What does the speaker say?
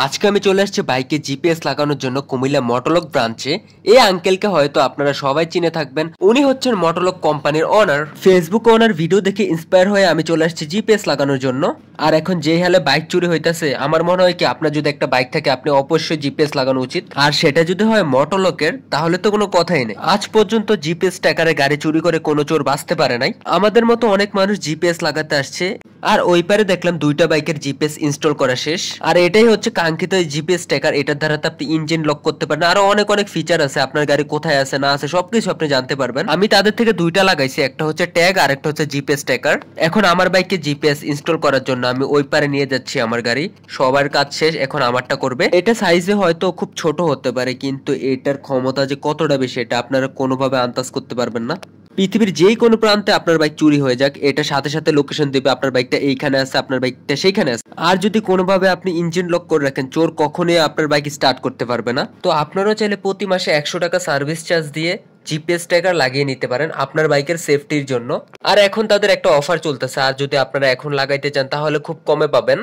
আজকে আমি চলে আসছি বাইকে জিপিএস লাগানোর জন্য কুমিল্লা মোটরলক ব্রাঞ্চে। এই আঙ্কেলকে হয়তো আপনারা সবাই চিনে থাকবেন। উনি হচ্ছেন মোটরলক কোম্পানির ওনার। ফেসবুক ওনার ভিডিও দেখে ইন্সপায়ার হয়ে আমি চলে আসছি জিপিএস লাগানোর জন্য। আর এখন যে হালে বাইক চুরি হইতাছে, আমার মনে হয় কি আপনার যদি একটা বাইক থাকে আপনি অবশ্যই জিপিএস লাগানো উচিত। আর সেটা যদি হয় মোটরলকের, তাহলে তো কোনো কথাই নেই। আজ পর্যন্ত জিপিএস ট্র্যাকারে গাড়ি চুরি করে কোনো চোর বাঁচতে পারে নাই। আমাদের মতো অনেক মানুষ জিপিএস লাগাতে আসছে। আর ওই পারে দেখলাম দুইটা বাইকের জিপিএস ইনস্টল করা শেষ। আর এটাই হচ্ছে কাঙ্ক্ষিত জিপিএস ট্র্যাকার। এটার দ্বারা আপনি ইঞ্জিন লক করতে পারেন, আরো অনেক অনেক ফিচার আছে। আপনার গাড়ি কোথায় আছে না আছে সবকিছু আপনি জানতে পারবেন। আমি তাদের থেকে দুইটা লাগাইছি, একটা হচ্ছে ট্যাগ আর একটা হচ্ছে জিপিএস ট্র্যাকার। এখন আমার বাইকে জিপিএস ইনস্টল করার জন্য আমি ওই পারে নিয়ে যাচ্ছি আমার গাড়ি। সবার কাজ শেষ, এখন আমারটা করবে। এটা সাইজে হয়তো খুব ছোট হতে পারে, কিন্তু এটার ক্ষমতা যে কতটা বেশি এটা আপনারা কোনোভাবে আন্দাজ করতে পারবেন না। পৃথিবীর যে কোনো প্রান্তে আপনার বাইক চুরি হয়ে যাক, এটা সাথে সাথে লোকেশন দিবে আপনার বাইকটা এইখানে আছে, আপনার বাইকটা সেইখানে আছে। আর যদি কোনোভাবে আপনি ইঞ্জিন লক করে রাখেন, চোর কখনোই আপনার বাইক স্টার্ট করতে পারবে না। তো আপনারাও চাইলে প্রতি মাসে 100 টাকা সার্ভিস চার্জ দিয়ে জিপিএস ট্র্যাকার লাগিয়ে নিতে পারেন আপনার বাইকের সেফটির জন্য। আর এখন তাদের একটা অফার চলতেছে, আর যদি আপনারা এখন লাগাইতে চান তাহলে খুব কমে পাবেন।